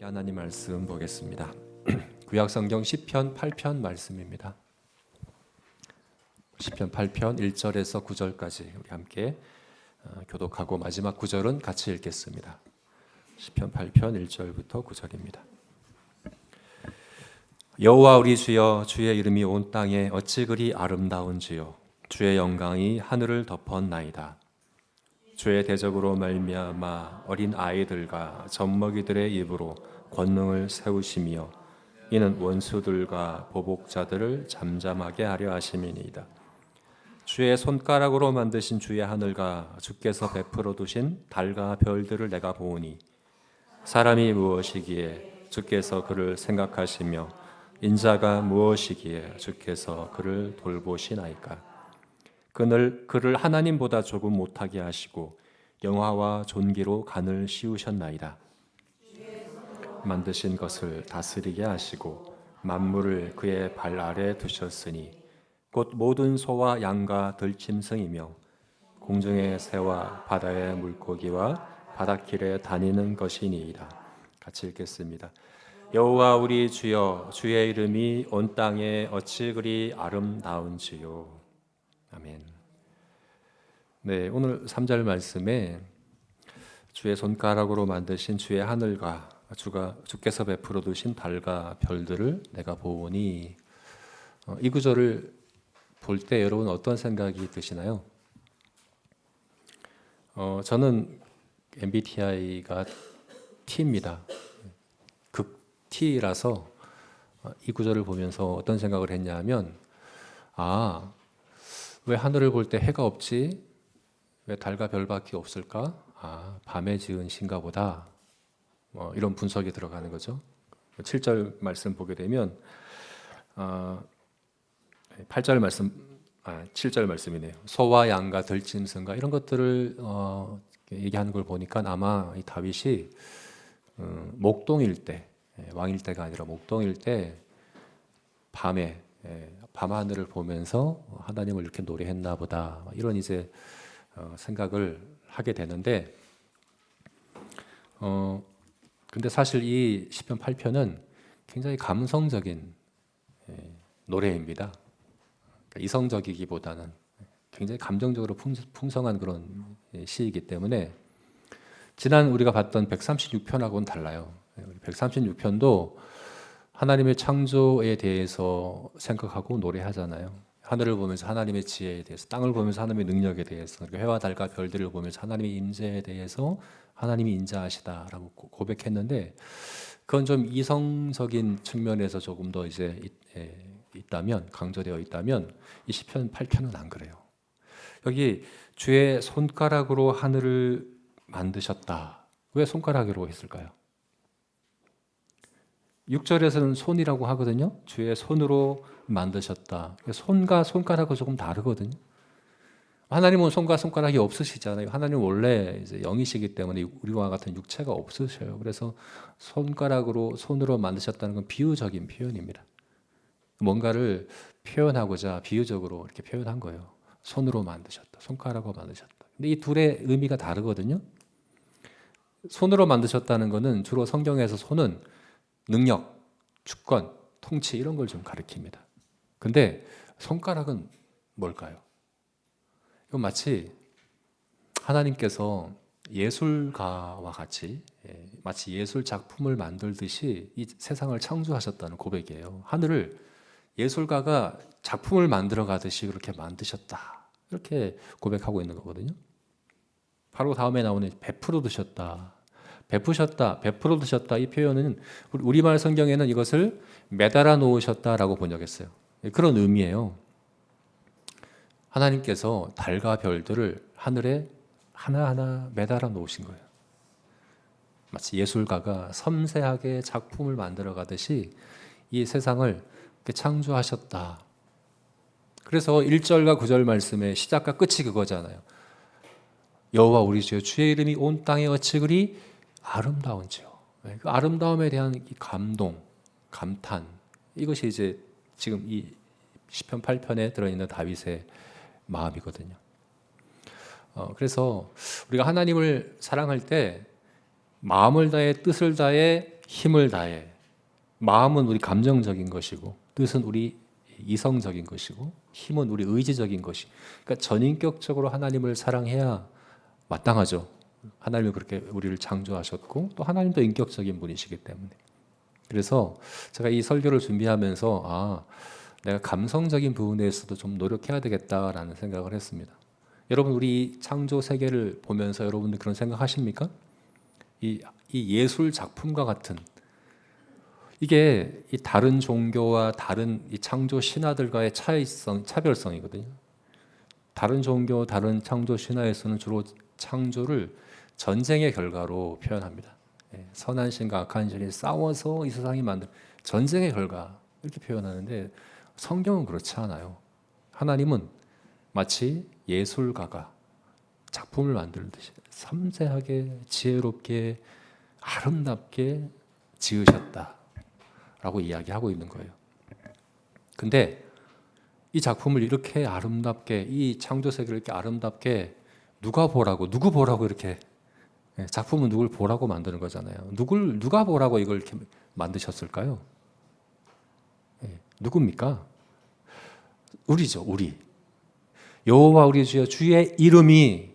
하나님 말씀 보겠습니다. 구약성경 시편 8편 말씀입니다. 시편 8편 1절에서 9절까지 우리 함께 교독하고 마지막 9절은 같이 읽겠습니다. 시편 8편 1절부터 9절입니다. 여호와 우리 주여, 주의 이름이 온 땅에 어찌 그리 아름다운지요. 주의 영광이 하늘을 덮었나이다. 주의 대적으로 말미암아 어린 아이들과 젖먹이들의 입으로 권능을 세우시며 이는 원수들과 보복자들을 잠잠하게 하려 하심이니이다. 주의 손가락으로 만드신 주의 하늘과 주께서 베풀어 두신 달과 별들을 내가 보오니 사람이 무엇이기에 주께서 그를 생각하시며 인자가 무엇이기에 주께서 그를 돌보시나이까. 그를 하나님보다 조금 못하게 하시고 영화와 존귀로 간을 씌우셨나이다. 만드신 것을 다스리게 하시고 만물을 그의 발 아래 두셨으니 곧 모든 소와 양과 들짐승이며 공중의 새와 바다의 물고기와 바닷길에 다니는 것이니이다. 같이 읽겠습니다. 여호와 우리 주여, 주의 이름이 온 땅에 어찌 그리 아름다운지요. 아멘. 네, 오늘 3절 말씀에 주의 손가락으로 만드신 주의 하늘과 주께서 베풀어 두신 달과 별들을 내가 보오니, 이 구절을 볼 때 여러분 어떤 생각이 드시나요? 저는 MBTI가 T입니다. 극 T라서 이 구절을 보면서 어떤 생각을 했냐면, 왜 하늘을 볼 때 해가 없지? 왜 달과 별밖에 없을까? 밤에 지은 신가 보다. 이런 분석이 들어가는 거죠. 7절 말씀 보게 되면 8절 말씀, 7절 말씀이네요. 소와 양과 들짐승과 이런 것들을 얘기하는 걸 보니까 아마 이 다윗이 목동일 때, 왕일 때가 아니라 목동일 때 밤에 밤하늘을 보면서 하나님을 이렇게 노래했나 보다, 이런 이제 생각을 하게 되는데, 근데 사실 이 시편 8편은 굉장히 감성적인 노래입니다. 그러니까 이성적이기보다는 굉장히 감정적으로 풍성한 그런 시이기 때문에 지난 우리가 봤던 136편하고는 달라요. 136편도 하나님의 창조에 대해서 생각하고 노래하잖아요. 하늘을 보면서 하나님의 지혜에 대해서, 땅을 보면서 하나님의 능력에 대해서, 해와 달과 별들을 보면서 하나님의 임재에 대해서 하나님이 인자하시다라고 고백했는데, 그건 좀 이성적인 측면에서 조금 더 이제 있다면, 강조되어 있다면 이 시편 8편은 안 그래요. 여기 주의 손가락으로 하늘을 만드셨다. 왜 손가락으로 했을까요? 6절에서는 손이라고 하거든요. 주의 손으로 만드셨다. 손과 손가락은 조금 다르거든요. 하나님은 손과 손가락이 없으시잖아요. 하나님은 원래 이제 영이시기 때문에 우리와 같은 육체가 없으셔요. 그래서 손으로 만드셨다는 건 비유적인 표현입니다. 뭔가를 표현하고자 비유적으로 이렇게 표현한 거예요. 손으로 만드셨다. 손가락으로 만드셨다. 근데 이 둘의 의미가 다르거든요. 손으로 만드셨다는 것은 주로 성경에서 손은 능력, 주권, 통치 이런 걸 좀 가리킵니다. 근데 손가락은 뭘까요? 이건 마치 하나님께서 예술가와 같이 마치 예술 작품을 만들듯이 이 세상을 창조하셨다는 고백이에요. 하늘을 예술가가 작품을 만들어 가듯이 그렇게 만드셨다, 이렇게 고백하고 있는 거거든요. 바로 다음에 나오는 베풀어 두셨다, 베푸셨다, 베풀어 두셨다, 이 표현은 우리말 성경에는 이것을 매달아 놓으셨다라고 번역했어요. 그런 의미예요. 하나님께서 달과 별들을 하늘에 하나하나 매달아 놓으신 거예요. 마치 예술가가 섬세하게 작품을 만들어 가듯이 이 세상을 이렇게 창조하셨다. 그래서 1절과 9절 말씀의 시작과 끝이 그거잖아요. 여호와 우리 주여, 주의 이름이 온 땅에 어찌 그리 아름다운지요. 그 아름다움에 대한 이 감동, 감탄, 이것이 이제 지금 이 시편 8편에 들어있는 다윗의 마음이거든요. 그래서 우리가 하나님을 사랑할 때 마음을 다해, 뜻을 다해, 힘을 다해. 마음은 우리 감정적인 것이고 뜻은 우리 이성적인 것이고 힘은 우리 의지적인 것이. 그러니까 전인격적으로 하나님을 사랑해야 마땅하죠. 하나님이 그렇게 우리를 창조하셨고 또 하나님도 인격적인 분이시기 때문에. 그래서 제가 이 설교를 준비하면서 내가 감성적인 부분에서도 좀 노력해야 되겠다라는 생각을 했습니다. 여러분 우리 창조 세계를 보면서 여러분들 그런 생각하십니까? 이 예술 작품과 같은 이게 이 다른 종교와 다른 이 창조 신화들과의 차별성이거든요. 다른 종교, 다른 창조 신화에서는 주로 창조를 전쟁의 결과로 표현합니다. 선한 신과 악한 신이 싸워서 이 세상이 만든 전쟁의 결과 이렇게 표현하는데 성경은 그렇지 않아요. 하나님은 마치 예술가가 작품을 만들듯이 섬세하게 지혜롭게 아름답게 지으셨다라고 이야기하고 있는 거예요. 근데 이 작품을 이렇게 아름답게 이 창조 세계를 이렇게 아름답게 누구 보라고 이렇게 작품은 누굴 보라고 만드는 거잖아요. 누가 보라고 이걸 이렇게 만드셨을까요? 누굽니까? 우리죠, 우리. 여호와 우리 주의 이름이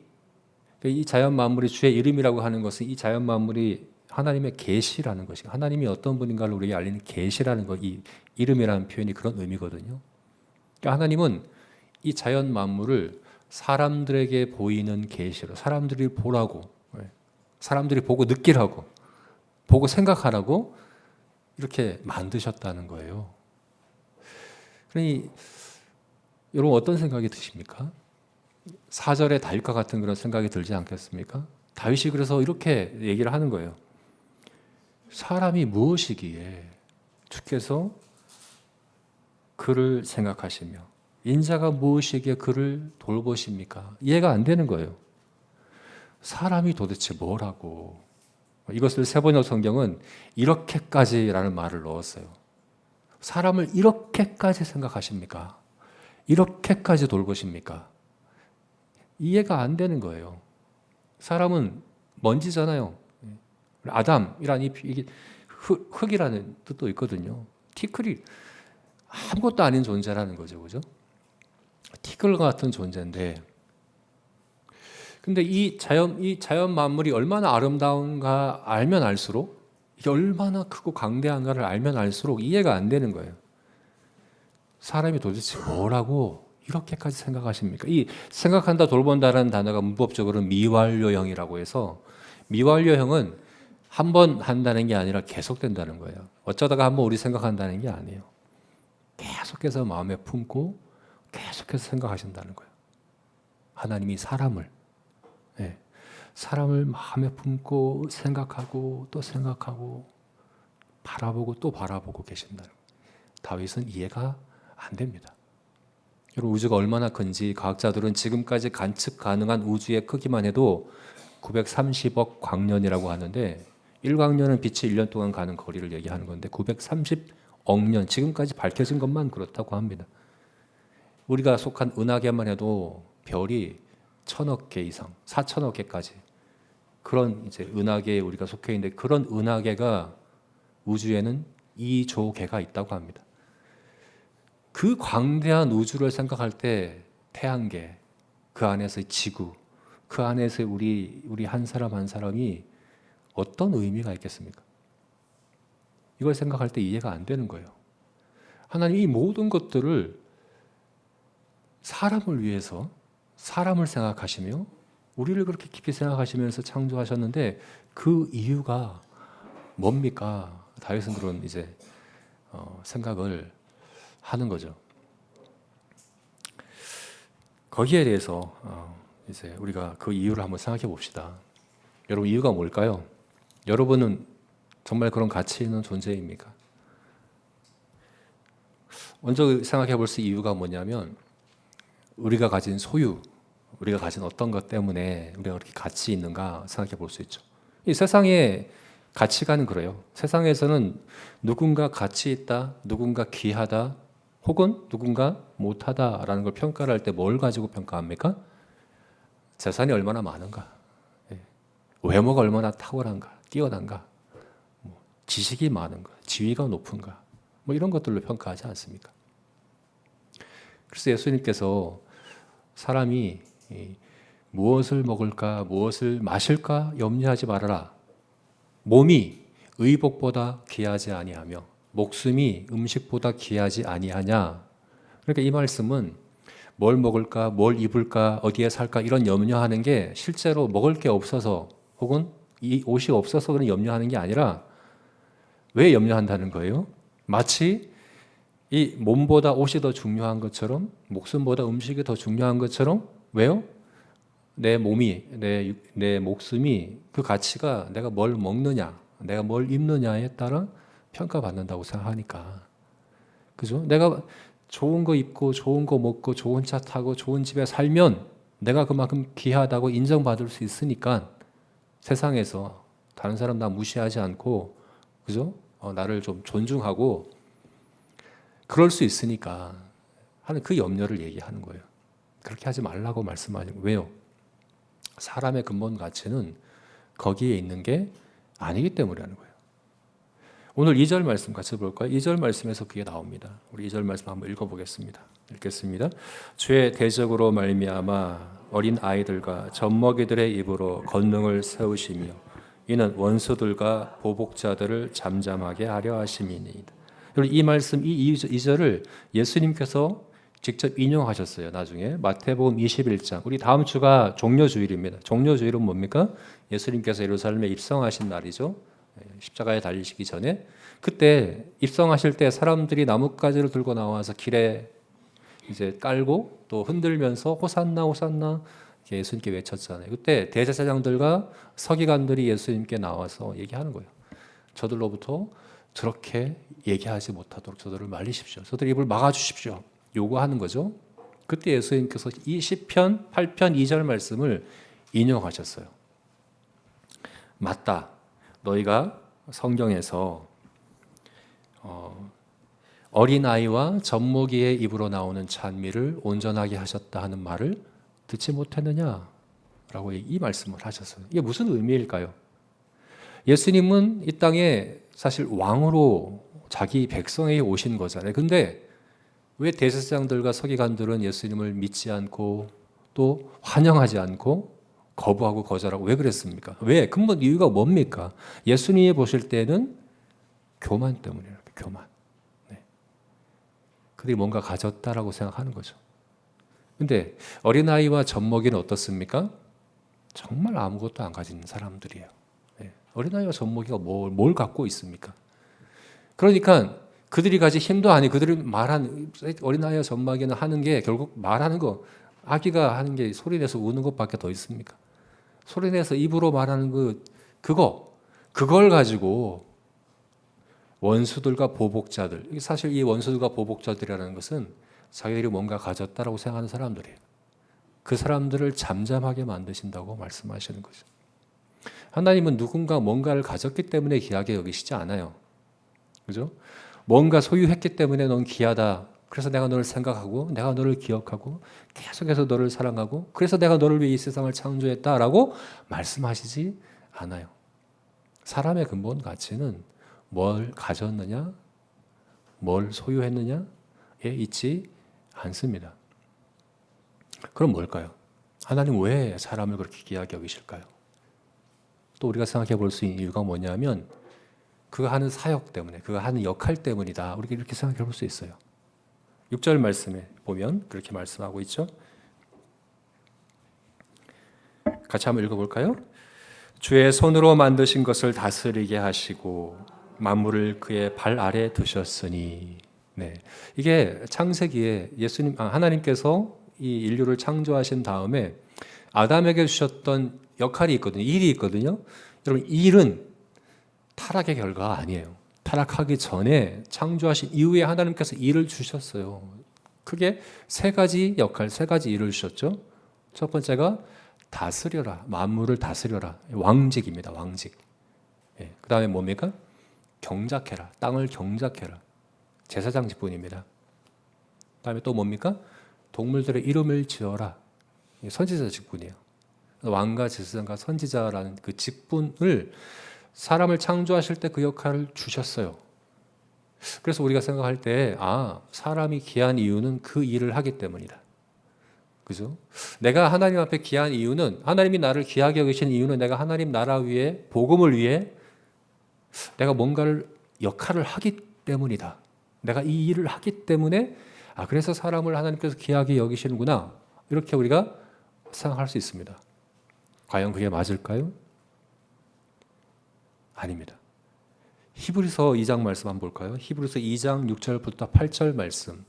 이 자연 만물이 주의 이름이라고 하는 것은 이 자연 만물이 하나님의 계시라는 것이 하나님이 어떤 분인가를 우리에게 알리는 계시라는 것, 이 이름이라는 표현이 그런 의미거든요. 그러니까 하나님은 이 자연 만물을 사람들에게 보이는 계시로 사람들이 보라고 사람들이 보고 느끼라고 보고 생각하라고 이렇게 만드셨다는 거예요. 그러니 여러분 어떤 생각이 드십니까? 4절의 다윗과 같은 그런 생각이 들지 않겠습니까? 다윗이 그래서 이렇게 얘기를 하는 거예요. 사람이 무엇이기에 주께서 그를 생각하시며 인자가 무엇이기에 그를 돌보십니까? 이해가 안 되는 거예요. 사람이 도대체 뭐라고. 이것을 세번역 성경은 이렇게까지라는 말을 넣었어요. 사람을 이렇게까지 생각하십니까? 이렇게까지 돌보십니까? 이해가 안 되는 거예요. 사람은 먼지잖아요. 아담이란 이게 흙이라는 뜻도 있거든요. 티끌이 아무것도 아닌 존재라는 거죠, 그죠? 티끌 같은 존재인데, 근데 이 자연 만물이 얼마나 아름다운가 알면 알수록 이게 얼마나 크고 강대한가를 알면 알수록 이해가 안 되는 거예요. 사람이 도대체 뭐라고 이렇게까지 생각하십니까? 이 생각한다, 돌본다라는 단어가 문법적으로는 미완료형이라고 해서 미완료형은 한 번 한다는 게 아니라 계속된다는 거예요. 어쩌다가 한번 우리 생각한다는 게 아니에요. 계속해서 마음에 품고 계속해서 생각하신다는 거예요. 하나님이 사람을 마음에 품고 생각하고 또 생각하고 바라보고 또 바라보고 계신다는 거예요. 다윗은 이해가 안 됩니다. 여러분 우주가 얼마나 큰지 과학자들은 지금까지 관측 가능한 우주의 크기만 해도 930억 광년이라고 하는데 1광년은 빛이 1년 동안 가는 거리를 얘기하는 건데 930억 년 지금까지 밝혀진 것만 그렇다고 합니다. 우리가 속한 은하계만 해도 별이 1000억 개 이상, 4000억 개까지 그런 이제 은하계에 우리가 속해 있는데 그런 은하계가 우주에는 2조 개가 있다고 합니다. 그 광대한 우주를 생각할 때 태양계, 그 안에서 지구, 그 안에서 우리 한 사람 한 사람이 어떤 의미가 있겠습니까? 이걸 생각할 때 이해가 안 되는 거예요. 하나님이 이 모든 것들을 사람을 위해서 사람을 생각하시며 우리를 그렇게 깊이 생각하시면서 창조하셨는데 그 이유가 뭡니까? 다윗은 그런 이제 생각을 하는 거죠. 거기에 대해서 이제 우리가 그 이유를 한번 생각해 봅시다. 여러분 이유가 뭘까요? 여러분은 정말 그런 가치 있는 존재입니까? 먼저 생각해 볼 수 이유가 뭐냐면 우리가 가진 소유, 우리가 가진 어떤 것 때문에 우리가 그렇게 가치 있는가 생각해 볼 수 있죠. 이 세상의 가치관은 그래요. 세상에서는 누군가 가치 있다, 누군가 귀하다, 혹은 누군가 못하다라는 걸 평가를 할 때 뭘 가지고 평가합니까? 재산이 얼마나 많은가, 외모가 얼마나 탁월한가, 뛰어난가, 지식이 많은가, 지위가 높은가, 뭐 이런 것들로 평가하지 않습니까? 그래서 예수님께서 사람이 무엇을 먹을까, 무엇을 마실까 염려하지 말아라. 몸이 의복보다 귀하지 아니하며 목숨이 음식보다 귀하지 아니하냐. 그러니까 이 말씀은 뭘 먹을까, 뭘 입을까, 어디에 살까 이런 염려하는 게 실제로 먹을 게 없어서 혹은 이 옷이 없어서 그런 염려하는 게 아니라 왜 염려한다는 거예요? 마치 이 몸보다 옷이 더 중요한 것처럼 목숨보다 음식이 더 중요한 것처럼 왜요? 내 몸이, 내 목숨이 그 가치가 내가 뭘 먹느냐, 내가 뭘 입느냐에 따라 평가받는다고 생각하니까. 그죠? 내가 좋은 거 입고, 좋은 거 먹고, 좋은 차 타고, 좋은 집에 살면 내가 그만큼 귀하다고 인정받을 수 있으니까 세상에서 다른 사람 나 무시하지 않고, 그죠? 나를 좀 존중하고, 그럴 수 있으니까 하는 그 염려를 얘기하는 거예요. 그렇게 하지 말라고 말씀하는 거예요. 왜요? 사람의 근본 가치는 거기에 있는 게 아니기 때문이라는 거예요. 오늘 2절 말씀 같이 볼까요? 2절 말씀에서 그게 나옵니다. 우리 2절 말씀 한번 읽어보겠습니다. 읽겠습니다. 주의 대적으로 말미암아 어린 아이들과 젖먹이들의 입으로 권능을 세우시며 이는 원수들과 보복자들을 잠잠하게 하려 하심이니이다. 이 말씀, 이 2절을 예수님께서 직접 인용하셨어요. 나중에 마태복음 21장. 우리 다음 주가 종려주일입니다. 종려주일은 뭡니까? 예수님께서 예루살렘에 입성하신 날이죠. 십자가에 달리시기 전에. 그때 입성하실 때 사람들이 나뭇가지를 들고 나와서 길에 이제 깔고 또 흔들면서 호산나 호산나 예수님께 외쳤잖아요. 그때 대제사장들과 서기관들이 예수님께 나와서 얘기하는 거예요. 저들로부터 저렇게 얘기하지 못하도록 저들을 말리십시오. 저들 입을 막아주십시오. 요구하는 거죠. 그때 예수님께서 이 시편 8편 2절 말씀을 인용하셨어요. 맞다. 너희가 성경에서 어린아이와 젖먹이의 입으로 나오는 찬미를 온전하게 하셨다 하는 말을 듣지 못했느냐라고 이 말씀을 하셨어요. 이게 무슨 의미일까요? 예수님은 이 땅에 사실 왕으로 자기 백성에게 오신 거잖아요. 근데 왜 대제사장들과 서기관들은 예수님을 믿지 않고 또 환영하지 않고 거부하고 거절하고 왜 그랬습니까? 왜? 근본 이유가 뭡니까? 예수님이 보실 때는 교만 때문이에요. 교만. 네. 그들이 뭔가 가졌다라고 생각하는 거죠. 근데 어린아이와 젖먹이는 어떻습니까? 정말 아무것도 안 가진 사람들이에요. 네. 어린아이와 젖먹이가 뭘 갖고 있습니까? 그러니까 그들이 가진 힘도 아니 그들이 말한 어린아이와 젖먹이는 하는 게 결국 말하는 거 아기가 하는 게 소리내서 우는 것밖에 더 있습니까? 소리내서 입으로 말하는 그걸 가지고 원수들과 보복자들 사실 이 원수들과 보복자들이라는 것은 자기들이 뭔가 가졌다라고 생각하는 사람들이에요. 그 사람들을 잠잠하게 만드신다고 말씀하시는 거죠. 하나님은 누군가 뭔가를 가졌기 때문에 귀하게 여기시지 않아요. 그죠? 뭔가 소유했기 때문에 넌 귀하다. 그래서 내가 너를 생각하고 내가 너를 기억하고 계속해서 너를 사랑하고 그래서 내가 너를 위해 이 세상을 창조했다라고 말씀하시지 않아요. 사람의 근본 가치는 뭘 가졌느냐, 뭘 소유했느냐에 있지 않습니다. 그럼 뭘까요? 하나님 왜 사람을 그렇게 귀하게 여기실까요? 또 우리가 생각해 볼 수 있는 이유가 뭐냐면 그가 하는 사역 때문에, 그가 하는 역할 때문이다. 우리가 이렇게 생각해 볼 수 있어요. 6절 말씀에 보면 그렇게 말씀하고 있죠. 같이 한번 읽어볼까요? 주의 손으로 만드신 것을 다스리게 하시고 만물을 그의 발 아래 두셨으니. 네, 이게 창세기에 하나님께서 이 인류를 창조하신 다음에 아담에게 주셨던 역할이 있거든요. 일이 있거든요. 여러분, 일은 타락의 결과가 아니에요. 타락하기 전에 창조하신 이후에 하나님께서 일을 주셨어요. 크게 세 가지 역할, 세 가지 일을 주셨죠. 첫 번째가 다스려라, 만물을 다스려라. 왕직입니다. 왕직. 예, 그 다음에 뭡니까? 경작해라, 땅을 경작해라. 제사장 직분입니다. 그 다음에 또 뭡니까? 동물들의 이름을 지어라. 선지자 직분이에요. 왕과 제사장과 선지자라는 그 직분을 사람을 창조하실 때 그 역할을 주셨어요. 그래서 우리가 생각할 때 사람이 귀한 이유는 그 일을 하기 때문이다. 그죠? 내가 하나님 앞에 귀한 이유는, 하나님이 나를 귀하게 여기신 이유는 내가 하나님 나라 위에, 복음을 위해 내가 뭔가를 역할을 하기 때문이다. 내가 이 일을 하기 때문에 그래서 사람을 하나님께서 귀하게 여기시는구나. 이렇게 우리가 생각할 수 있습니다. 과연 그게 맞을까요? 아닙니다. 히브리서 2장 말씀 한번 볼까요? 히브리서 2장 6절부터 8절 말씀.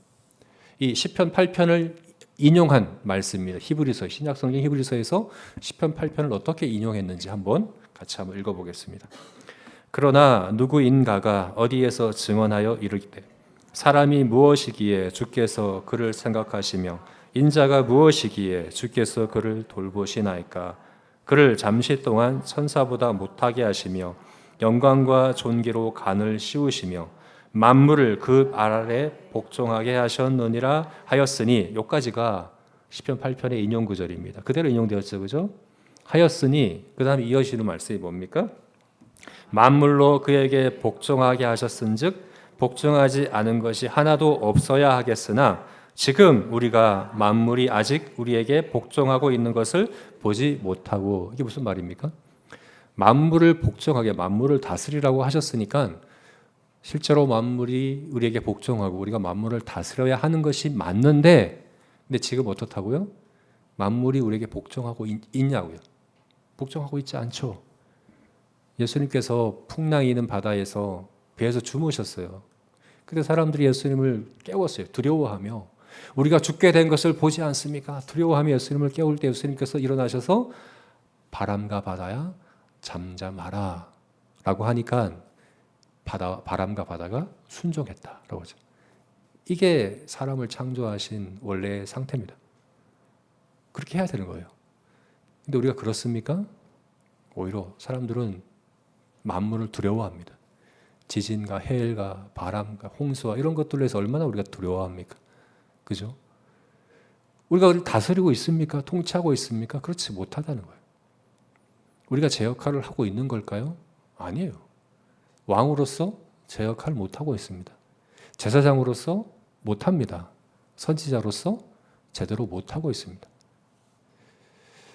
이 시편 8편을 인용한 말씀입니다. 히브리서, 신약성경 히브리서에서 시편 8편을 어떻게 인용했는지 한번 같이 한번 읽어보겠습니다. 그러나 누구인가가 어디에서 증언하여 이르기되 사람이 무엇이기에 주께서 그를 생각하시며 인자가 무엇이기에 주께서 그를 돌보시나이까. 그를 잠시 동안 천사보다 못하게 하시며 영광과 존귀로 간을 씌우시며 만물을 그 아래 복종하게 하셨느니라 하였으니, 여기까지가 시편 8편의 인용 구절입니다. 그대로 인용되었죠, 그죠? 하였으니 그 다음에 이어지는 말씀이 뭡니까? 만물로 그에게 복종하게 하셨은즉 복종하지 않은 것이 하나도 없어야 하겠으나 지금 우리가 만물이 아직 우리에게 복종하고 있는 것을 보지 못하고. 이게 무슨 말입니까? 만물을 복종하게, 만물을 다스리라고 하셨으니까 실제로 만물이 우리에게 복종하고 우리가 만물을 다스려야 하는 것이 맞는데, 근데 지금 어떻다고요? 만물이 우리에게 복종하고 있냐고요? 복종하고 있지 않죠. 예수님께서 풍랑이 있는 바다에서 배에서 주무셨어요. 근데 사람들이 예수님을 깨웠어요. 두려워하며, 우리가 죽게 된 것을 보지 않습니까? 두려워하며 예수님을 깨울 때 예수님께서 일어나셔서 바람과 바다야 잠잠하라 라고 하니까 바람과 바다가 순종했다라고 하죠. 이게 사람을 창조하신 원래의 상태입니다. 그렇게 해야 되는 거예요. 근데 우리가 그렇습니까? 오히려 사람들은 만물을 두려워합니다. 지진과 해일과 바람과 홍수와 이런 것들로 해서 얼마나 우리가 두려워합니까? 그죠? 우리가 그걸 다스리고 있습니까? 통치하고 있습니까? 그렇지 못하다는 거예요. 우리가 제 역할을 하고 있는 걸까요? 아니에요. 왕으로서 제 역할을 못하고 있습니다. 제사장으로서 못합니다. 선지자로서 제대로 못하고 있습니다.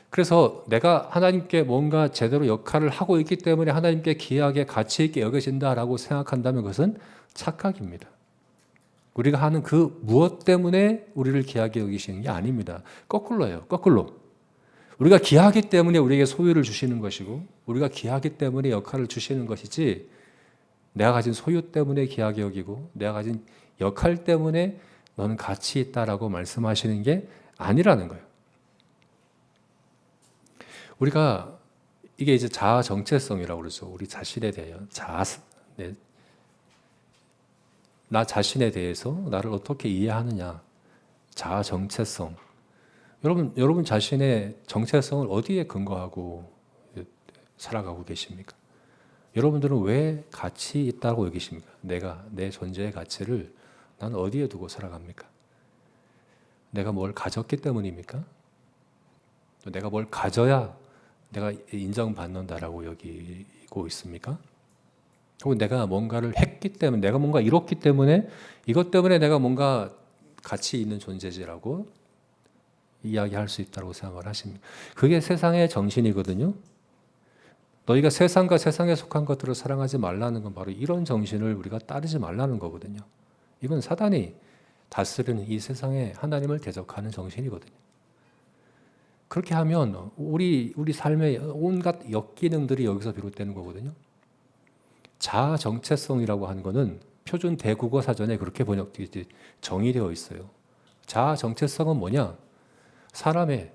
그래서 내가 하나님께 뭔가 제대로 역할을 하고 있기 때문에 하나님께 귀하게 가치 있게 여겨진다라고 생각한다면 그것은 착각입니다. 우리가 하는 그 무엇 때문에 우리를 귀하게 여기시는 게 아닙니다. 거꾸로예요. 거꾸로. 우리가 귀하기 때문에 우리에게 소유를 주시는 것이고, 우리가 귀하기 때문에 역할을 주시는 것이지, 내가 가진 소유 때문에 귀하게 여기고 내가 가진 역할 때문에 너는 가치 있다라고 말씀하시는 게 아니라는 거예요. 우리가 이게 이제 자아 정체성이라고 그러죠. 우리 자신에 대해 나 자신에 대해서 나를 어떻게 이해하느냐. 자아 정체성. 여러분 자신의 정체성을 어디에 근거하고 살아가고 계십니까? 여러분들은 왜 가치 있다고 여기십니까? 내 존재의 가치를 난 어디에 두고 살아갑니까? 내가 뭘 가졌기 때문입니까? 또 내가 뭘 가져야 내가 인정받는다라고 여기고 있습니까? 혹은 내가 뭔가를 했기 때문에, 내가 뭔가 이뤘기 때문에, 이것 때문에 내가 뭔가 가치 있는 존재지라고 이야기할 수 있다고 생각을 하십니까? 그게 세상의 정신이거든요. 너희가 세상과 세상에 속한 것들을 사랑하지 말라는 건 바로 이런 정신을 우리가 따르지 말라는 거거든요. 이건 사단이 다스리는 이 세상에 하나님을 대적하는 정신이거든요. 그렇게 하면 우리 삶의 온갖 역기능들이 여기서 비롯되는 거거든요. 자아 정체성이라고 하는 거는 표준 대국어 사전에 그렇게 정의되어 있어요. 자아 정체성은 뭐냐? 사람의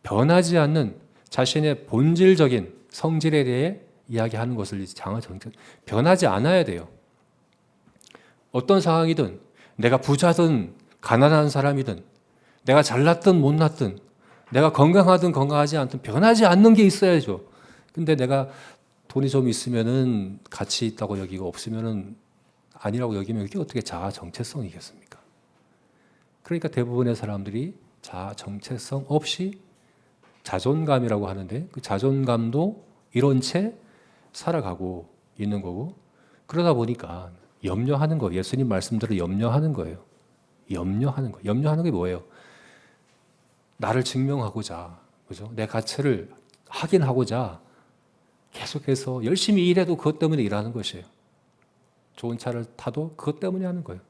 변하지 않는 자신의 본질적인 성질에 대해 이야기하는 것을 자아 정체. 변하지 않아야 돼요. 어떤 상황이든, 내가 부자든 가난한 사람이든, 내가 잘났든 못났든, 내가 건강하든 건강하지 않든 변하지 않는 게 있어야죠. 근데 내가 돈이 좀 있으면은 가치 있다고 여기고 없으면은 아니라고 여기면 이게 어떻게 자아 정체성이겠습니까? 그러니까 대부분의 사람들이 자아 정체성 없이 자존감이라고 하는데, 그 자존감도 이런 채 살아가고 있는 거고, 그러다 보니까 염려하는 거, 예수님 말씀대로 염려하는 거예요. 염려하는 거. 염려하는 게 뭐예요? 나를 증명하고자, 그죠? 내 가치를 확인하고자 계속해서 열심히 일해도 그것 때문에 일하는 것이에요. 좋은 차를 타도 그것 때문에 하는 거예요.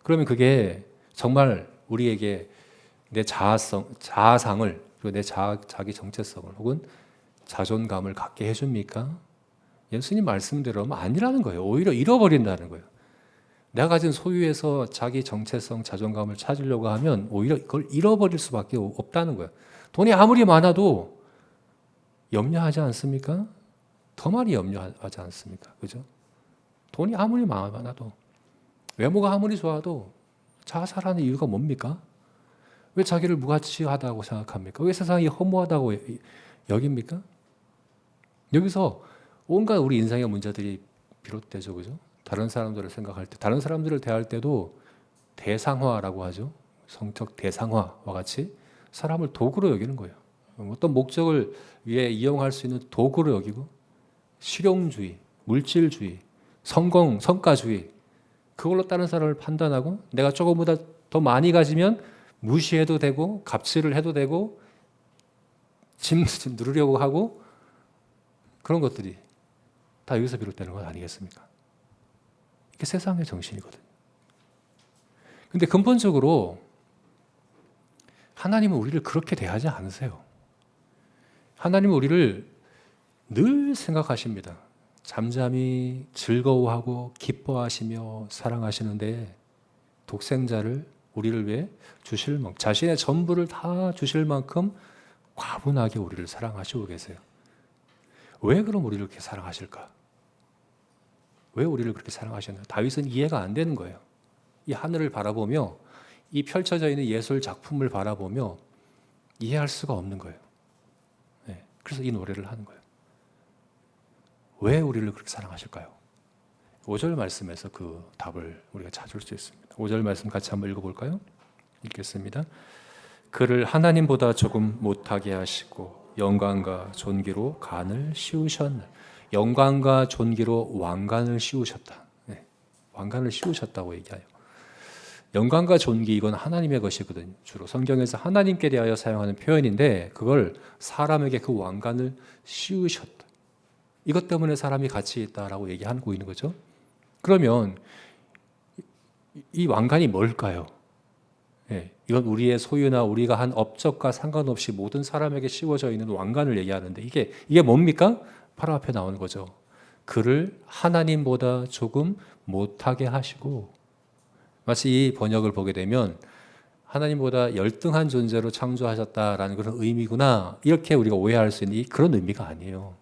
그러면 그게 정말 우리에게 내 자아상을, 그리고 내 자기 정체성을 혹은 자존감을 갖게 해줍니까? 예수님 말씀대로는 아니라는 거예요. 오히려 잃어버린다는 거예요. 내가 가진 소유에서 자기 정체성, 자존감을 찾으려고 하면 오히려 그걸 잃어버릴 수밖에 없다는 거예요. 돈이 아무리 많아도 염려하지 않습니까? 더 많이 염려하지 않습니까? 그죠? 돈이 아무리 많아도, 외모가 아무리 좋아도 자살하는 이유가 뭡니까? 왜 자기를 무가치하다고 생각합니까? 왜 세상이 허무하다고 여깁니까? 여기서 온갖 우리 인생의 문제들이 비롯되죠. 그죠? 다른 사람들을 생각할 때, 다른 사람들을 대할 때도 대상화라고 하죠. 성적 대상화와 같이 사람을 도구로 여기는 거예요. 어떤 목적을 위해 이용할 수 있는 도구로 여기고, 실용주의, 물질주의, 성과주의, 그걸로 다른 사람을 판단하고, 내가 조금보다 더 많이 가지면 무시해도 되고, 갑질을 해도 되고, 짐 누르려고 하고, 그런 것들이 다 여기서 비롯되는 건 아니겠습니까? 이게 세상의 정신이거든요. 근데 근본적으로 하나님은 우리를 그렇게 대하지 않으세요. 하나님은 우리를 늘 생각하십니다. 잠잠히 즐거워하고 기뻐하시며 사랑하시는데, 독생자를 우리를 위해 주실 만큼, 자신의 전부를 다 주실 만큼 과분하게 우리를 사랑하시고 계세요. 왜 그럼 우리를 그렇게 사랑하실까? 왜 우리를 그렇게 사랑하셨나? 다윗은 이해가 안 되는 거예요. 이 하늘을 바라보며, 이 펼쳐져 있는 예술 작품을 바라보며 이해할 수가 없는 거예요. 네, 그래서 이 노래를 하는 거예요. 왜 우리를 그렇게 사랑하실까요? 5절 말씀에서 그 답을 우리가 찾을 수 있습니다. 5절 말씀 같이 한번 읽어볼까요? 읽겠습니다. 그를 하나님보다 조금 못하게 하시고 영광과 존귀로 간을 씌우셨네. 영광과 존귀로 왕관을 씌우셨다. 네, 왕관을 씌우셨다고 얘기해요. 영광과 존귀, 이건 하나님의 것이거든요. 주로 성경에서 하나님께 대하여 사용하는 표현인데, 그걸 사람에게 그 왕관을 씌우셨다. 이것 때문에 사람이 가치 있다라고 얘기하고 있는 거죠. 그러면 이 왕관이 뭘까요? 네, 이건 우리의 소유나 우리가 한 업적과 상관없이 모든 사람에게 씌워져 있는 왕관을 얘기하는데, 이게 뭡니까? 바로 앞에 나오는 거죠. 그를 하나님보다 조금 못하게 하시고, 마치 이 번역을 보게 되면 하나님보다 열등한 존재로 창조하셨다라는 그런 의미구나, 이렇게 우리가 오해할 수 있는 그런 의미가 아니에요.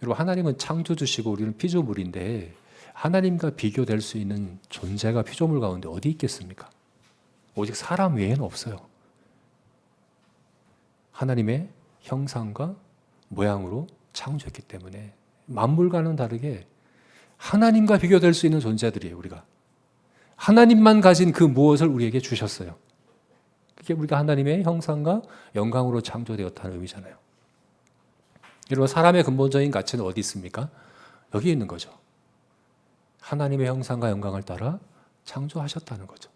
여러분, 하나님은 창조주시고 우리는 피조물인데, 하나님과 비교될 수 있는 존재가 피조물 가운데 어디 있겠습니까? 오직 사람 외에는 없어요. 하나님의 형상과 모양으로 창조했기 때문에 만물과는 다르게 하나님과 비교될 수 있는 존재들이에요. 우리가 하나님만 가진 그 무엇을 우리에게 주셨어요. 그게 우리가 하나님의 형상과 영광으로 창조되었다는 의미잖아요. 여러분, 사람의 근본적인 가치는 어디 있습니까? 여기 있는 거죠. 하나님의 형상과 영광을 따라 창조하셨다는 거죠.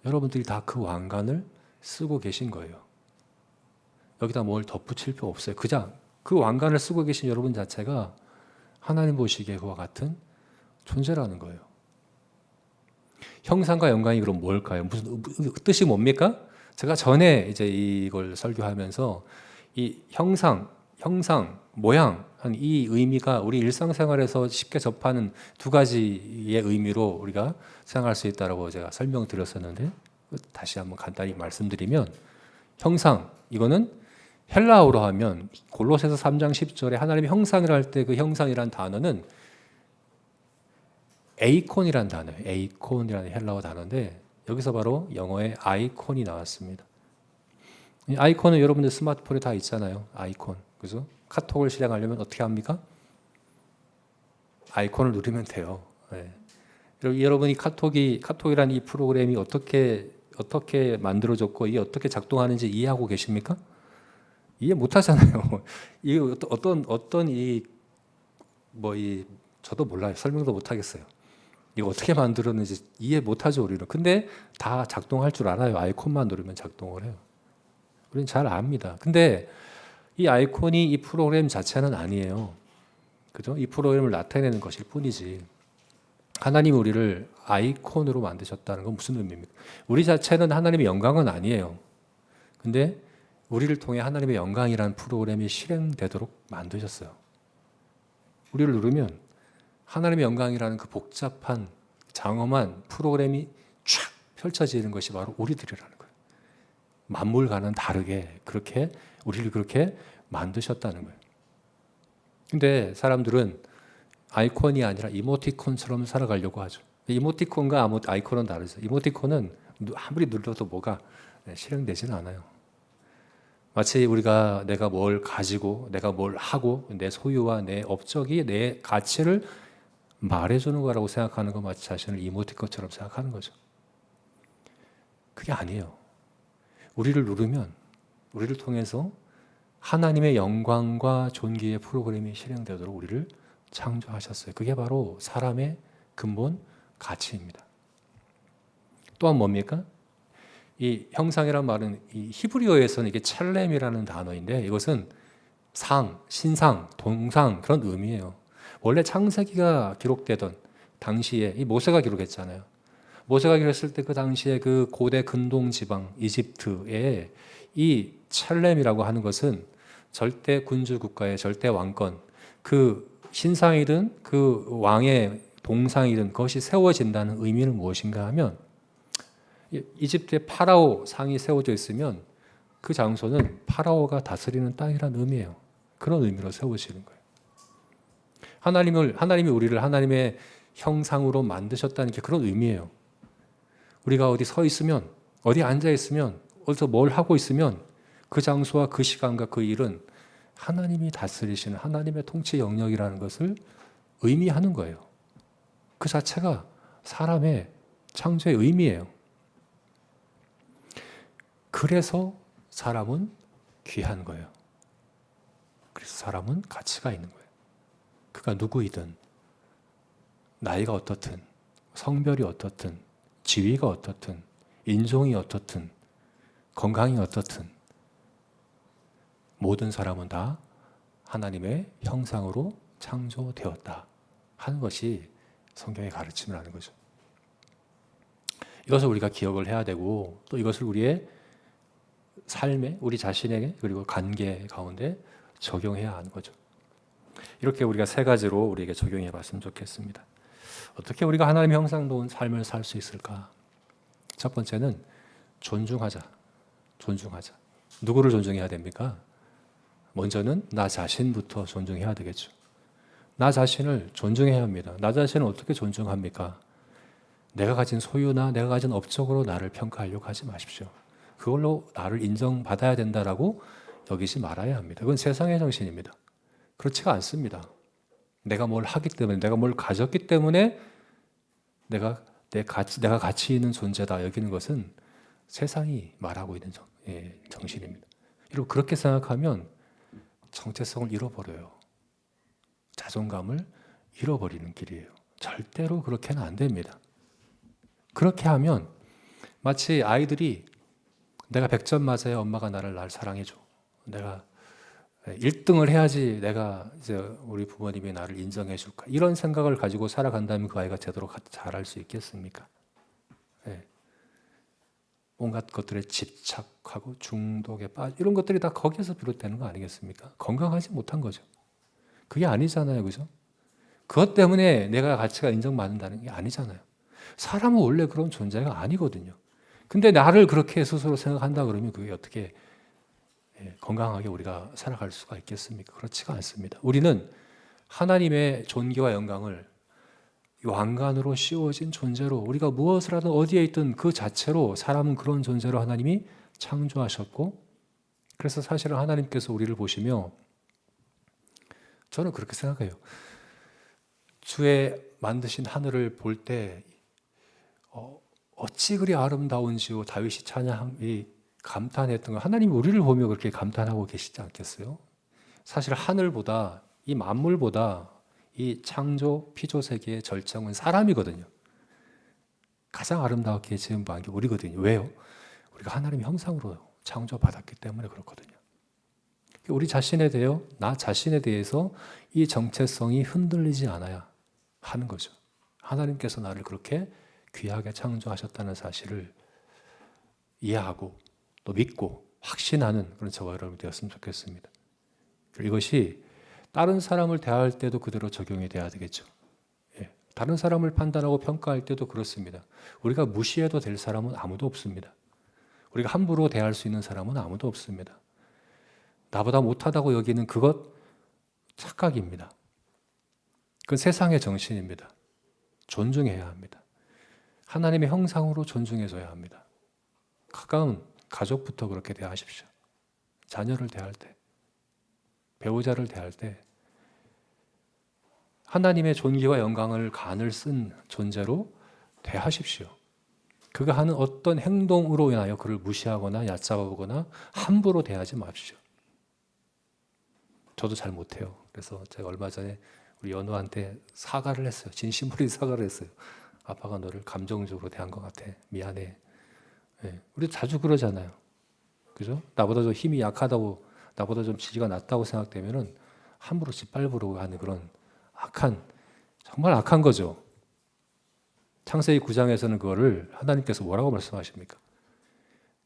여러분들이 다 그 왕관을 쓰고 계신 거예요. 여기다 뭘 덧붙일 필요 없어요. 그냥 그 왕관을 쓰고 계신 여러분 자체가 하나님 보시기에 그와 같은 존재라는 거예요. 형상과 영광이 그럼 뭘까요? 무슨 뜻이 뭡니까? 제가 전에 이제 이걸 설교하면서 이 형상, 모양 한 이 의미가 우리 일상생활에서 쉽게 접하는 두 가지의 의미로 우리가 생각할 수 있다라고 제가 설명드렸었는데, 다시 한번 간단히 말씀드리면, 형상, 이거는 헬라어로 하면 골로새서 3장 10절에 하나님의 형상이라 할 때 그 형상이란 단어는 에이콘이란 단어예요. 에이콘이라는 헬라어 단어인데, 여기서 바로 영어의 아이콘이 나왔습니다. 이 아이콘은 여러분들 스마트폰에 다 있잖아요. 아이콘. 그죠? 카톡을 실행하려면 어떻게 합니까? 아이콘을 누르면 돼요. 네. 여러분이 카톡이라는 이 프로그램이 어떻게 만들어졌고 이게 어떻게 작동하는지 이해하고 계십니까? 이해 못 하잖아요. 이 어떤 저도 몰라요. 설명도 못 하겠어요. 이거 어떻게 만들었는지 이해 못 하죠, 우리는. 근데 다 작동할 줄 알아요. 아이콘만 누르면 작동을 해요. 우리는 잘 압니다. 근데 이 아이콘이 이 프로그램 자체는 아니에요. 그죠? 이 프로그램을 나타내는 것일 뿐이지. 하나님이 우리를 아이콘으로 만드셨다는 건 무슨 의미입니까? 우리 자체는 하나님의 영광은 아니에요. 근데 우리를 통해 하나님의 영광이라는 프로그램이 실행되도록 만드셨어요. 우리를 누르면 하나님의 영광이라는 그 복잡한 장엄한 프로그램이 쫙 펼쳐지는 것이 바로 우리들이라는 거예요. 만물과는 다르게 그렇게 우리를 그렇게 만드셨다는 거예요. 근데 사람들은 아이콘이 아니라 이모티콘처럼 살아가려고 하죠. 이모티콘과 아이콘은 다르죠. 이모티콘은 아무리 눌러도 뭐가 실행되지는 않아요. 마치 우리가 내가 뭘 가지고 내가 뭘 하고 내 소유와 내 업적이 내 가치를 말해주는 거라고 생각하는 것 마치 자신을 이모티콘처럼 생각하는 거죠. 그게 아니에요. 우리를 누르면 우리를 통해서 하나님의 영광과 존귀의 프로그램이 실행되도록 우리를 창조하셨어요. 그게 바로 사람의 근본 가치입니다. 또한 뭡니까? 이 형상이란 말은 이 히브리어에서는 이게 첼렘이라는 단어인데 이것은 상, 신상, 동상 그런 의미예요. 원래 창세기가 기록되던 당시에 이 모세가 기록했잖아요. 모세가 기록했을 때 그 당시에 그 고대 근동 지방 이집트에 이 첼렘이라고 하는 것은 절대 군주 국가의 절대 왕권, 그 신상이든 그 왕의 동상이든 그것이 세워진다는 의미는 무엇인가 하면 이집트의 파라오 상이 세워져 있으면 그 장소는 파라오가 다스리는 땅이라는 의미예요. 그런 의미로 세워지는 거예요. 하나님이 우리를 하나님의 형상으로 만드셨다는 게 그런 의미예요. 우리가 어디 서 있으면, 어디 앉아 있으면, 어디서 뭘 하고 있으면 그 장소와 그 시간과 그 일은 하나님이 다스리시는 하나님의 통치 영역이라는 것을 의미하는 거예요. 그 자체가 사람의 창조의 의미예요. 그래서 사람은 귀한 거예요. 그래서 사람은 가치가 있는 거예요. 그가 누구이든, 나이가 어떻든, 성별이 어떻든, 지위가 어떻든, 인종이 어떻든, 건강이 어떻든, 모든 사람은 다 하나님의 형상으로 창조되었다 하는 것이 성경의 가르침이라는 거죠. 이것을 우리가 기억을 해야 되고 또 이것을 우리의 삶에, 우리 자신에게 그리고 관계 가운데 적용해야 하는 거죠. 이렇게 우리가 세 가지로 우리에게 적용해 봤으면 좋겠습니다. 어떻게 우리가 하나님의 형상다운 삶을 살 수 있을까? 첫 번째는 존중하자. 누구를 존중해야 됩니까? 먼저는 나 자신부터 존중해야 되겠죠. 나 자신을 존중해야 합니다. 나 자신을 어떻게 존중합니까? 내가 가진 소유나 내가 가진 업적으로 나를 평가하려고 하지 마십시오. 그걸로 나를 인정받아야 된다라고 여기지 말아야 합니다. 그건 세상의 정신입니다. 그렇지가 않습니다. 내가 뭘 하기 때문에, 내가 뭘 가졌기 때문에 내가 가치 있는 존재다 여기는 것은 세상이 말하고 있는 정신입니다. 그리고 그렇게 생각하면 정체성을 잃어버려요. 자존감을 잃어버리는 길이에요. 절대로 그렇게는 안 됩니다. 그렇게 하면 마치 아이들이 내가 100점 맞아야 엄마가 날 사랑해줘. 내가 1등을 해야지 내가 이제 우리 부모님이 나를 인정해 줄까. 이런 생각을 가지고 살아간다면 그 아이가 제대로 잘할 수 있겠습니까? 네. 온갖 것들에 집착하고 중독에 빠져 이런 것들이 다 거기에서 비롯되는 거 아니겠습니까? 건강하지 못한 거죠. 그게 아니잖아요. 그죠? 그것 때문에 내가 가치가 인정받는다는 게 아니잖아요. 사람은 원래 그런 존재가 아니거든요. 근데 나를 그렇게 스스로 생각한다 그러면 그게 어떻게 건강하게 우리가 살아갈 수가 있겠습니까? 그렇지가 않습니다. 우리는 하나님의 존귀와 영광을 왕관으로 씌워진 존재로 우리가 무엇을 하든 어디에 있든 그 자체로 사람은 그런 존재로 하나님이 창조하셨고 그래서 사실은 하나님께서 우리를 보시며 저는 그렇게 생각해요. 주의 만드신 하늘을 볼 때 어찌 그리 아름다운지요. 다윗이 찬양한 이 감탄했던 거, 하나님이 우리를 보며 그렇게 감탄하고 계시지 않겠어요? 사실 하늘보다, 이 만물보다 이 창조 피조 세계의 절정은 사람이거든요. 가장 아름답게 지은 게 우리거든요. 왜요? 우리가 하나님의 형상으로 창조받았기 때문에 그렇거든요. 우리 자신에 대해, 나 자신에 대해서 이 정체성이 흔들리지 않아야 하는 거죠. 하나님께서 나를 그렇게 귀하게 창조하셨다는 사실을 이해하고 또 믿고 확신하는 그런 저와 여러분이 되었으면 좋겠습니다. 이것이 다른 사람을 대할 때도 그대로 적용이 돼야 되겠죠. 예. 다른 사람을 판단하고 평가할 때도 그렇습니다. 우리가 무시해도 될 사람은 아무도 없습니다. 우리가 함부로 대할 수 있는 사람은 아무도 없습니다. 나보다 못하다고 여기는 그것 착각입니다. 그건 세상의 정신입니다. 존중해야 합니다. 하나님의 형상으로 존중해줘야 합니다. 가까운 가족부터 그렇게 대하십시오. 자녀를 대할 때, 배우자를 대할 때 하나님의 존귀와 영광을 간을 쓴 존재로 대하십시오. 그가 하는 어떤 행동으로 인하여 그를 무시하거나 얕잡아보거나 함부로 대하지 마십시오. 저도 잘 못해요. 그래서 제가 얼마 전에 우리 연우한테 사과를 했어요. 진심으로 사과를 했어요. 아빠가 너를 감정적으로 대한 것 같아. 미안해. 네. 우리 자주 그러잖아요. 그죠? 나보다 좀 힘이 약하다고, 나보다 좀 지위가 낮다고 생각되면은 함부로 짓밟으려고 하는 그런 정말 악한 거죠. 창세기 9장에서는 그거를 하나님께서 뭐라고 말씀하십니까?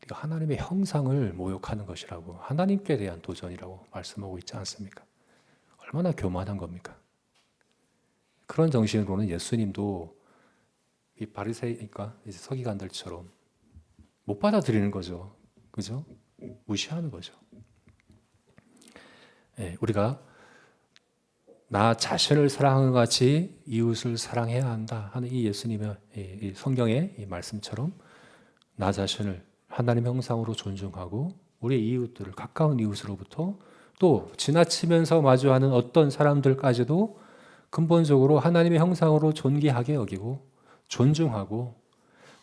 네가 하나님의 형상을 모욕하는 것이라고, 하나님께 대한 도전이라고 말씀하고 있지 않습니까? 얼마나 교만한 겁니까? 그런 정신으로는 예수님도 이 바리새인과 서기관들처럼 못 받아들이는 거죠. 그죠? 무시하는 거죠. 예, 우리가 나 자신을 사랑하는 것 같이 이웃을 사랑해야 한다 하는 이 예수님의 이 성경의 이 말씀처럼 나 자신을 하나님 형상으로 존중하고 우리 이웃들을, 가까운 이웃으로부터 또 지나치면서 마주하는 어떤 사람들까지도 근본적으로 하나님의 형상으로 존귀하게 여기고 존중하고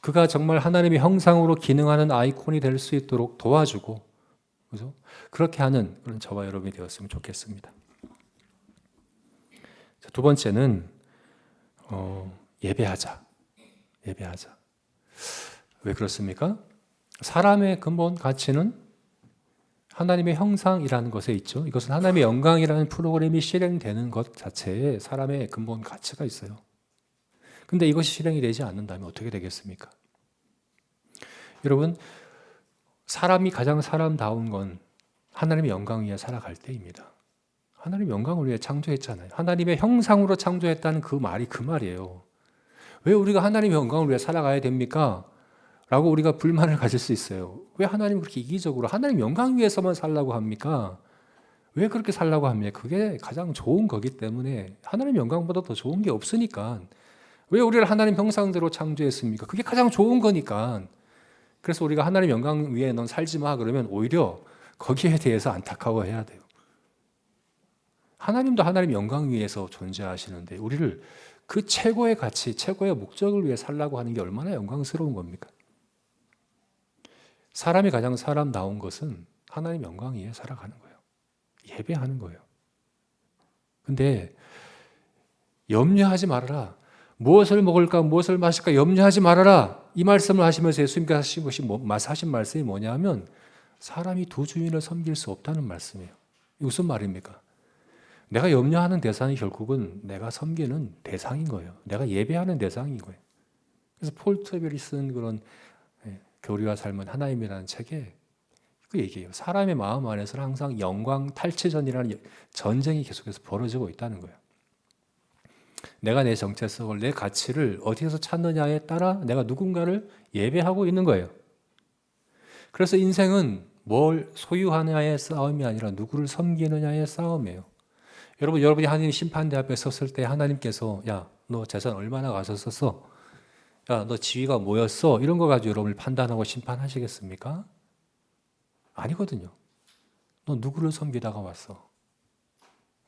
그가 정말 하나님의 형상으로 기능하는 아이콘이 될 수 있도록 도와주고, 그죠? 그렇게 하는 그런 저와 여러분이 되었으면 좋겠습니다. 두 번째는 예배하자. 예배하자. 왜 그렇습니까? 사람의 근본 가치는 하나님의 형상이라는 것에 있죠. 이것은 하나님의 영광이라는 프로그램이 실행되는 것 자체에 사람의 근본 가치가 있어요. 근데 이것이 실행이 되지 않는다면 어떻게 되겠습니까? 여러분, 사람이 가장 사람다운 건 하나님의 영광 위에 살아갈 때입니다. 하나님의 영광을 위해 창조했잖아요. 하나님의 형상으로 창조했다는 그 말이 그 말이에요. 왜 우리가 하나님의 영광을 위해 살아가야 됩니까? 라고 우리가 불만을 가질 수 있어요. 왜 하나님 그렇게 이기적으로 하나님 영광 위해서만 살라고 합니까? 왜 그렇게 살라고 합니까? 그게 가장 좋은 거기 때문에, 하나님 영광보다 더 좋은 게 없으니까. 왜 우리를 하나님 형상대로 창조했습니까? 그게 가장 좋은 거니까. 그래서 우리가 하나님 영광 위에 넌 살지 마 그러면 오히려 거기에 대해서 안타까워해야 돼요. 하나님도 하나님 영광 위에서 존재하시는데 우리를 그 최고의 가치, 최고의 목적을 위해 살라고 하는 게 얼마나 영광스러운 겁니까? 사람이 가장 사람다운 것은 하나님 영광 위에 살아가는 거예요. 예배하는 거예요. 근데 염려하지 말아라. 무엇을 먹을까, 무엇을 마실까 염려하지 말아라. 이 말씀을 하시면서 예수님께서 하신 말씀이 뭐냐 하면 사람이 두 주인을 섬길 수 없다는 말씀이에요. 이게 무슨 말입니까? 내가 염려하는 대상이 결국은 내가 섬기는 대상인 거예요. 내가 예배하는 대상인 거예요. 그래서 폴 트레벨이 쓴 그런 교리와 삶은 하나님이라는 책에 그 얘기예요. 사람의 마음 안에서는 항상 영광 탈취전이라는 전쟁이 계속해서 벌어지고 있다는 거예요. 내가 내 정체성을, 내 가치를 어디에서 찾느냐에 따라 내가 누군가를 예배하고 있는 거예요. 그래서 인생은 뭘 소유하느냐의 싸움이 아니라 누구를 섬기느냐의 싸움이에요. 여러분이 하나님 심판대 앞에 섰을 때 하나님께서 야, 너 재산 얼마나 가졌었어? 야, 너 지위가 뭐였어? 이런 거 가지고 여러분을 판단하고 심판하시겠습니까? 아니거든요. 너 누구를 섬기다가 왔어?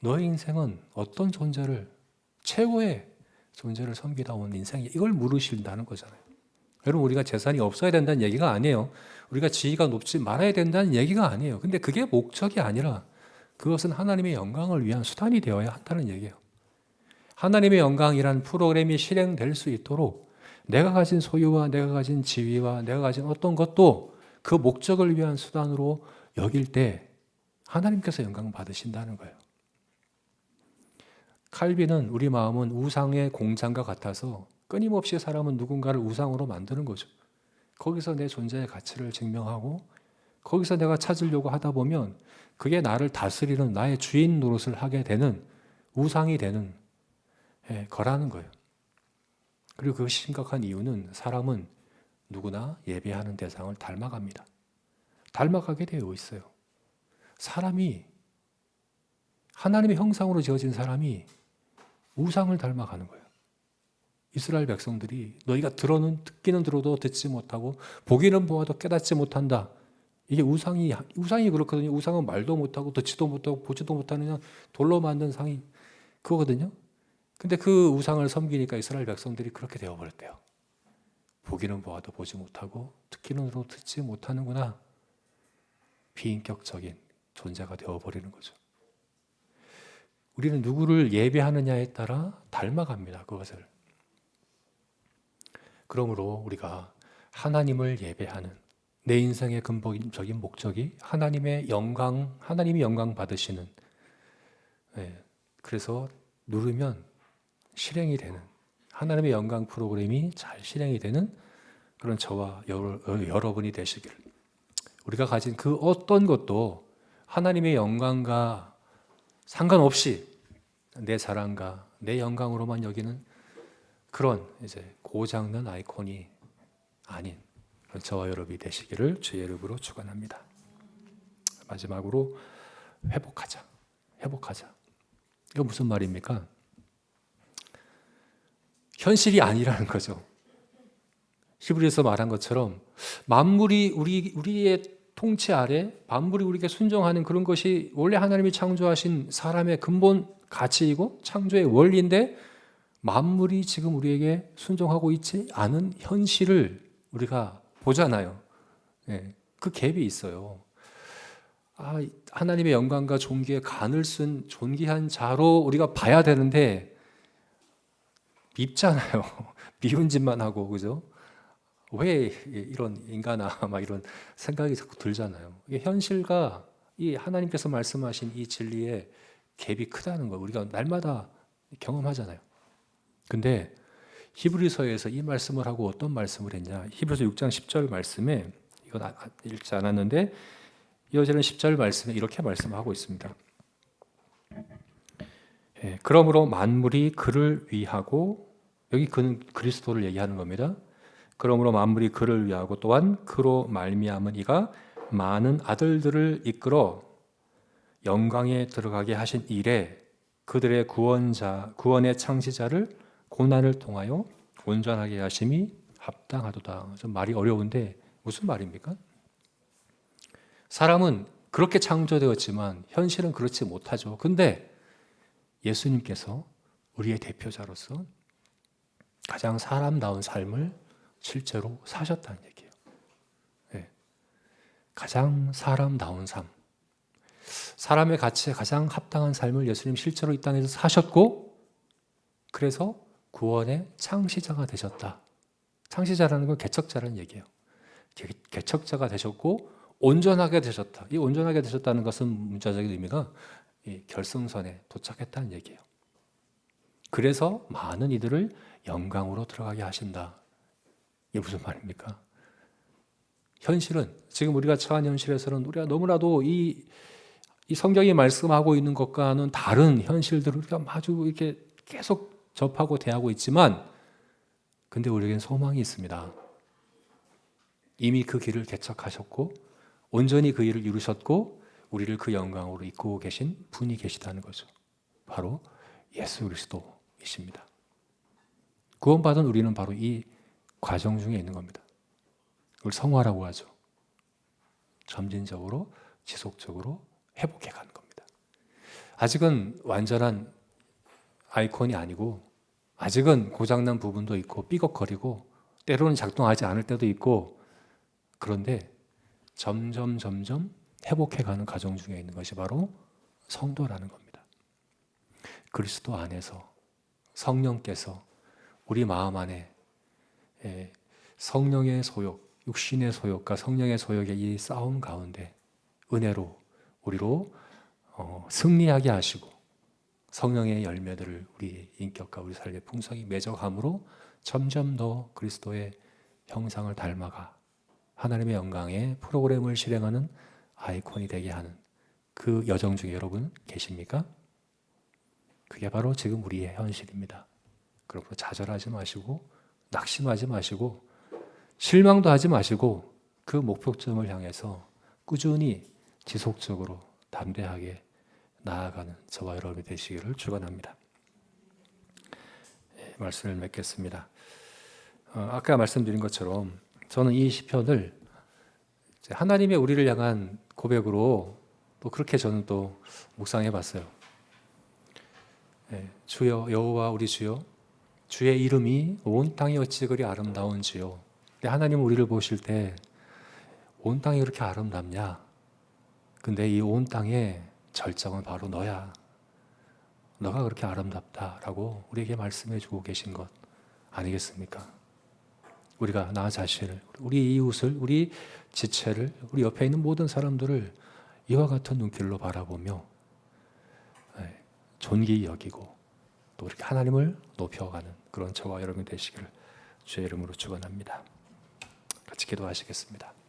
너의 인생은 어떤 존재를, 최고의 존재를 섬기다 온 인생이 이걸 물으신다는 거잖아요. 여러분, 우리가 재산이 없어야 된다는 얘기가 아니에요. 우리가 지위가 높지 말아야 된다는 얘기가 아니에요. 근데 그게 목적이 아니라 그것은 하나님의 영광을 위한 수단이 되어야 한다는 얘기예요. 하나님의 영광이란 프로그램이 실행될 수 있도록 내가 가진 소유와 내가 가진 지위와 내가 가진 어떤 것도 그 목적을 위한 수단으로 여길 때 하나님께서 영광 받으신다는 거예요. 칼빈은 우리 마음은 우상의 공장과 같아서 끊임없이 사람은 누군가를 우상으로 만드는 거죠. 거기서 내 존재의 가치를 증명하고 거기서 내가 찾으려고 하다 보면 그게 나를 다스리는 나의 주인 노릇을 하게 되는 우상이 되는 거라는 거예요. 그리고 그 심각한 이유는 사람은 누구나 예배하는 대상을 닮아갑니다. 닮아가게 되어 있어요. 사람이 하나님의 형상으로 지어진 사람이 우상을 닮아가는 거예요. 이스라엘 백성들이 너희가 듣기는 들어도 듣지 못하고 보기는 보아도 깨닫지 못한다. 이게 우상이 그렇거든요. 우상은 말도 못하고 듣지도 못하고 보지도 못하는 그냥 돌로 만든 상이 그거거든요. 근데 그 우상을 섬기니까 이스라엘 백성들이 그렇게 되어버렸대요. 보기는 보아도 보지 못하고 듣기는 들어도 듣지 못하는구나. 비인격적인 존재가 되어버리는 거죠. 우리는 누구를 예배하느냐에 따라 닮아갑니다. 그것을. 그러므로 우리가 하나님을 예배하는 내 인생의 근본적인 목적이 하나님이 영광 받으시는, 그래서 누르면 실행이 되는 하나님의 영광 프로그램이 잘 실행이 되는 그런 저와 여러분이 되시길. 우리가 가진 그 어떤 것도 하나님의 영광과 상관없이 내 자랑과 내 영광으로만 여기는 그런 이제 고장난 아이콘이 아닌 저와 여러분이 되시기를 주의 이름으로 축원합니다. 마지막으로 회복하자. 이거 무슨 말입니까? 현실이 아니라는 거죠. 히브리서 말한 것처럼 만물이 우리의 통치 아래 만물이 우리에게 순종하는 그런 것이 원래 하나님이 창조하신 사람의 근본 가치이고 창조의 원리인데 만물이 지금 우리에게 순종하고 있지 않은 현실을 우리가 보잖아요. 그 갭이 있어요. 하나님의 영광과 존귀의 간을 쓴 존귀한 자로 우리가 봐야 되는데 밉잖아요. 미운 짓만 하고, 그죠? 왜 이런 인간아, 막 이런 생각이 자꾸 들잖아요. 이게 현실과 이 하나님께서 말씀하신 이 진리의 갭이 크다는 걸 우리가 날마다 경험하잖아요. 근데 히브리서에서 이 말씀을 하고 어떤 말씀을 했냐? 히브리서 6장 10절 말씀에, 이건 읽지 않았는데 이어지는 10절 말씀에 이렇게 말씀하고 있습니다. 그러므로 만물이 그를 위하고, 여기 그는 그리스도를 얘기하는 겁니다. 그러므로 만물이 그를 위하고 또한 그로 말미암은 이가 많은 아들들을 이끌어 영광에 들어가게 하신 이래 그들의 구원의 창시자를 고난을 통하여 온전하게 하심이 합당하도다. 좀 말이 어려운데 무슨 말입니까? 사람은 그렇게 창조되었지만 현실은 그렇지 못하죠. 근데 예수님께서 우리의 대표자로서 가장 사람다운 삶을 실제로 사셨다는 얘기예요. 가장 사람다운 삶, 사람의 가치에 가장 합당한 삶을 예수님 실제로 이 땅에서 사셨고, 그래서 구원의 창시자가 되셨다. 창시자라는 건 개척자라는 얘기예요. 개척자가 되셨고 온전하게 되셨다. 이 온전하게 되셨다는 것은 문자적인 의미가 결승선에 도착했다는 얘기예요. 그래서 많은 이들을 영광으로 들어가게 하신다. 이게 무슨 말입니까? 현실은, 지금 우리가 처한 현실에서는 우리가 너무나도 이 성경이 말씀하고 있는 것과는 다른 현실들을 우리가 마주 이렇게 계속 접하고 대하고 있지만, 근데 우리에겐 소망이 있습니다. 이미 그 길을 개척하셨고 온전히 그 일을 이루셨고 우리를 그 영광으로 이끌고 계신 분이 계시다는 거죠. 바로 예수 그리스도이십니다. 구원받은 우리는 바로 이 과정 중에 있는 겁니다. 이걸 성화라고 하죠. 점진적으로 지속적으로 회복해 가는 겁니다. 아직은 완전한 아이콘이 아니고 아직은 고장난 부분도 있고 삐걱거리고 때로는 작동하지 않을 때도 있고, 그런데 점점 회복해가는 과정 중에 있는 것이 바로 성도라는 겁니다. 그리스도 안에서 성령께서 우리 마음 안에 성령의 소욕, 육신의 소욕과 성령의 소욕의 이 싸움 가운데 은혜로 우리로 승리하게 하시고 성령의 열매들을 우리 인격과 우리 삶의 풍성히 맺어감으로 점점 더 그리스도의 형상을 닮아가 하나님의 영광의 프로그램을 실행하는 아이콘이 되게 하는 그 여정 중에 여러분 계십니까? 그게 바로 지금 우리의 현실입니다. 그러므로 좌절하지 마시고 낙심하지 마시고 실망도 하지 마시고 그 목표점을 향해서 꾸준히 지속적으로 담대하게 나아가는 저와 여러분이 되시기를 축원합니다. 말씀을 맺겠습니다. 아까 말씀드린 것처럼 저는 이 시편을 하나님의 우리를 향한 고백으로 또 그렇게 저는 또 묵상해 봤어요. 주여 여호와 우리 주여 주의 이름이 온 땅이 어찌 그리 아름다운지요. 근데 하나님은 우리를 보실 때 온 땅이 그렇게 아름답냐? 근데 이 온 땅의 절정은 바로 너야. 너가 그렇게 아름답다라고 우리에게 말씀해 주고 계신 것 아니겠습니까? 우리가 나 자신을, 우리 이웃을, 우리 지체를, 우리 옆에 있는 모든 사람들을 이와 같은 눈길로 바라보며 존귀히 여기고 또 이렇게 하나님을 높여가는 그런 저와 여러분이 되시기를 주의 이름으로 축원합니다. 같이 기도하시겠습니다.